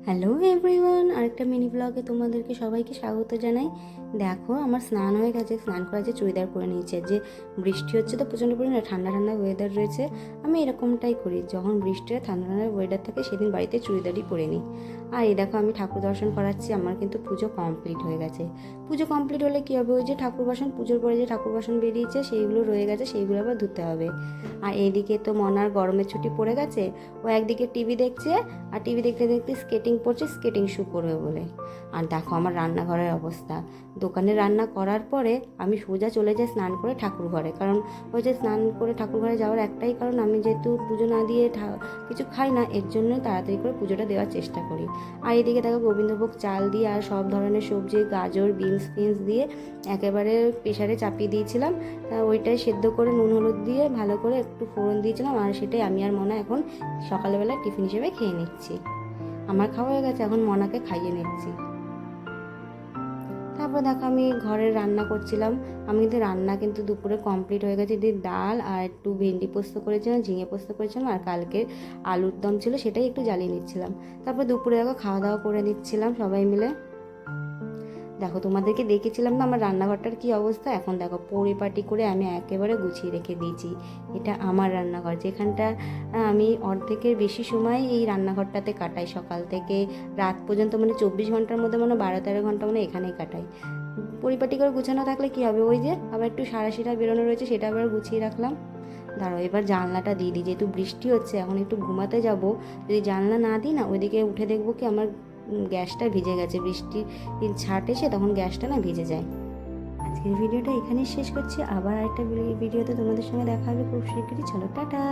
Hello everyone, আরেকটা mini ব্লগে তোমাদেরকে সবাইকে স্বাগত জানাই। দেখো, আমার স্নান হয়ে গেছে। স্নান করা যে চুড়িদার পরে নিয়েছে, যে বৃষ্টি হচ্ছে তো প্রচণ্ড পরিমাণে, ঠান্ডা ঠান্ডা ওয়েদার রয়েছে। আমি এরকমটাই করি, যখন বৃষ্টি হয় ঠান্ডা ঠান্ডা ওয়েদার থাকে সেদিন বাড়িতে চুড়িদারই পরে নিই। আর এই দেখো, আমি ঠাকুর দর্শন করাচ্ছি। আমার কিন্তু পুজো কমপ্লিট হয়ে গেছে। পুজো কমপ্লিট হলে কী হবে, ওই যে ঠাকুর বাসন, পুজোর পরে যে ঠাকুর বাসন বেরিয়েছে সেইগুলো রয়ে গেছে, সেইগুলো আবার ধুতে হবে। আর এইদিকে তো মনার গরমের ছুটি পড়ে গেছে। ও একদিকে টিভি দেখছে, আর টিভি দেখতে দেখতে স্কেটিং পড়ছে, স্কেটিং শু করবে বলে। আর দেখো আমার রান্নাঘরের অবস্থা। দোকানে রান্না করার পরে আমি সোজা চলে যাই স্নান করে ঠাকুর ঘরে, কারণ ওই যে স্নান করে ঠাকুর ঘরে যাওয়ার একটাই কারণ, আমি যেহেতু পুজো না দিয়ে কিছু খাই না, এর জন্য তাড়াতাড়ি করে পুজোটা দেওয়ার চেষ্টা করি। আর এদিকে দেখো গোবিন্দভোগ চাল দিয়ে আর সব ধরনের সবজি, গাজর, বিনস ফিনস দিয়ে একেবারে প্রেশারে চাপিয়ে দিয়েছিলাম। ওইটাই সেদ্ধ করে নুন হলুদ দিয়ে ভালো করে একটু ফোড়ন দিয়েছিলাম, আর সেটাই আমি আর মনা এখন সকালবেলা টিফিন হিসেবে খেয়ে নিচ্ছি। আমার খাওয়া হয়ে গেছে, এখন মনাকে খাইয়ে নিচ্ছি। তারপর দেখো আমি ঘরের রান্না করছিলাম। আমি কিন্তু রান্না কিন্তু দুপুরে কমপ্লিট হয়ে গেছে। দিয়ে ডাল আর একটু ভেন্ডি পোস্ত করেছিলাম, ঝিঙে পোস্ত করেছিলাম, আর কালকে আলুর দম ছিল, সেটাই একটু জ্বালিয়ে নিচ্ছিলাম। তারপর দুপুরে দেখো খাওয়া দাওয়া করে নিচ্ছিলাম সবাই মিলে। দেখো, তোমাদেরকে দেখেছিলাম না আমার রান্নাঘরটার কি অবস্থা। এখন দেখো পরিপাটি করে আমি একেবারে গুছিয়ে রেখে দিয়েছি। এটা আমার রান্নাঘর, যেখানটা আমি অর্ধেকের বেশি সময় এই রান্নাঘরটাতে কাটাই। সকাল থেকে রাত পর্যন্ত, মানে 24 ঘন্টার মধ্যে মানে 12-13 ঘন্টা মানে এখানেই কাটাই। পরিপাটি করে গুছানো থাকলে কি হবে, ওই যে আবার একটু সারাশিরা বেরোনো রয়েছে, সেটা আবার গুছিয়ে রাখলাম। দাঁড়াও, এবার জানলাটা দিয়ে দিই, যেহেতু বৃষ্টি হচ্ছে, এখন একটু ঘুমাতে যাব। যদি জানলা না দিই না, ওইদিকে উঠে দেখবো কি আমার গ্যাসটা ভিজে গেছে। বৃষ্টির ছাট এসে তখন গ্যাসটা না ভিজে যায়। আজকের ভিডিওটা এখানেই শেষ করছি। আবার আরেকটা ভিডিওতে তোমাদের সঙ্গে দেখা হবে খুব শীঘ্রই। চলো, টাটা।